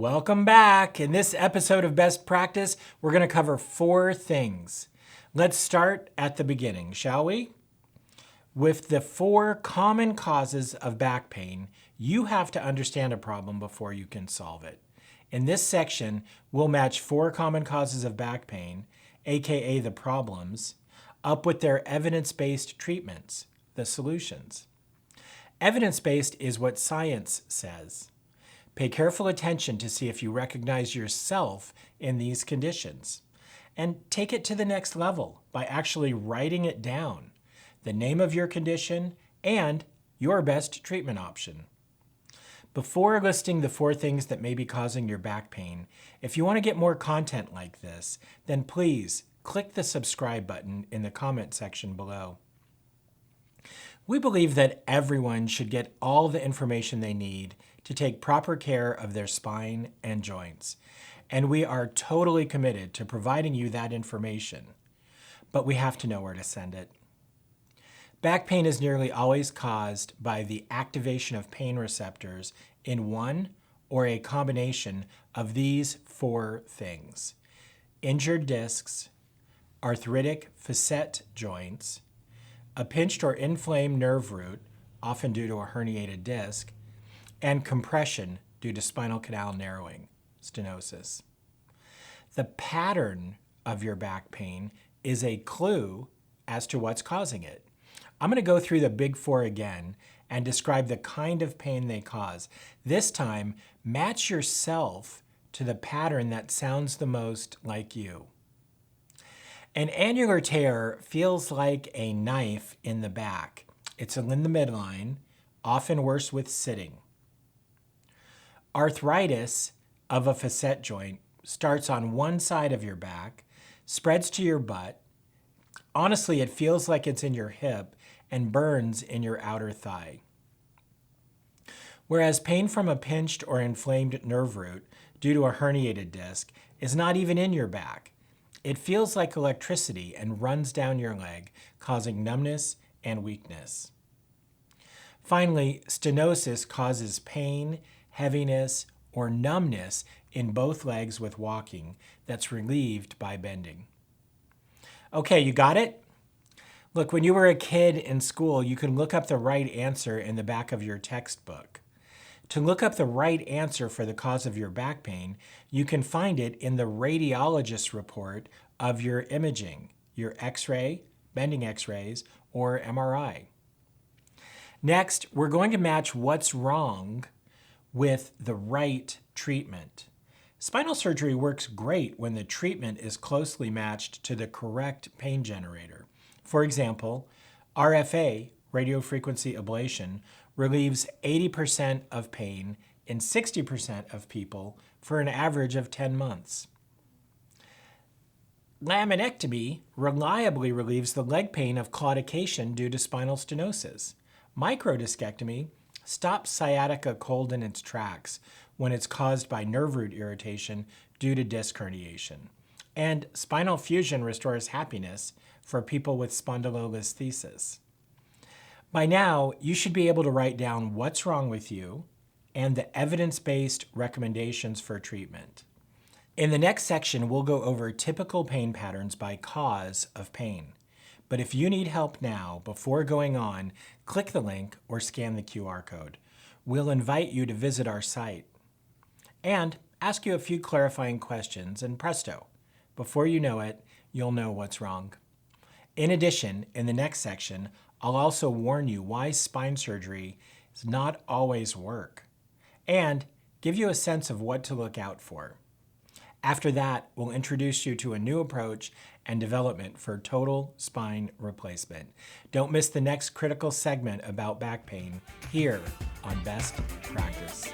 Welcome back. In this episode of Best Practice, we're going to cover 4 things. Let's start at the beginning, shall we? With the 4 common causes of back pain, you have to understand a problem before you can solve it. In this section, we'll match 4 common causes of back pain, aka the problems, up with their evidence-based treatments, the solutions. Evidence-based is what science says. Pay careful attention to see if you recognize yourself in these conditions. And take it to the next level by actually writing it down, the name of your condition and your best treatment option. Before listing the 4 things that may be causing your back pain, if you want to get more content like this, then please click the subscribe button in the comment section below. We believe that everyone should get all the information they need to take proper care of their spine and joints. And we are totally committed to providing you that information, but we have to know where to send it. Back pain is nearly always caused by the activation of pain receptors in one or a combination of these 4 things: injured discs, arthritic facet joints, a pinched or inflamed nerve root, often due to a herniated disc, and compression due to spinal canal narrowing, stenosis. The pattern of your back pain is a clue as to what's causing it. I'm going to go through the big 4 again and describe the kind of pain they cause. This time, match yourself to the pattern that sounds the most like you. An annular tear feels like a knife in the back. It's in the midline, often worse with sitting. Arthritis of a facet joint starts on one side of your back, spreads to your butt. Honestly, it feels like it's in your hip and burns in your outer thigh. Whereas pain from a pinched or inflamed nerve root due to a herniated disc is not even in your back. It feels like electricity and runs down your leg, causing numbness and weakness. Finally, stenosis causes pain, heaviness, or numbness in both legs with walking that's relieved by bending. Okay, you got it? Look, when you were a kid in school, you could look up the right answer in the back of your textbook. To look up the right answer for the cause of your back pain, you can find it in the radiologist report of your imaging, your X-ray, bending X-rays, or MRI. Next, we're going to match what's wrong with the right treatment. Spinal surgery works great when the treatment is closely matched to the correct pain generator. For example, RFA, radiofrequency ablation, relieves 80% of pain in 60% of people for an average of 10 months. Laminectomy reliably relieves the leg pain of claudication due to spinal stenosis. Microdiscectomy stops sciatica cold in its tracks when it's caused by nerve root irritation due to disc herniation. And spinal fusion restores happiness for people with spondylolisthesis. By now, you should be able to write down what's wrong with you and the evidence-based recommendations for treatment. In the next section, we'll go over typical pain patterns by cause of pain. But if you need help now, before going on, click the link or scan the QR code. We'll invite you to visit our site and ask you a few clarifying questions, and presto, before you know it, you'll know what's wrong. In addition, in the next section, I'll also warn you why spine surgery does not always work and give you a sense of what to look out for. After that, we'll introduce you to a new approach and development for total spine replacement. Don't miss the next critical segment about back pain here on Best Practice.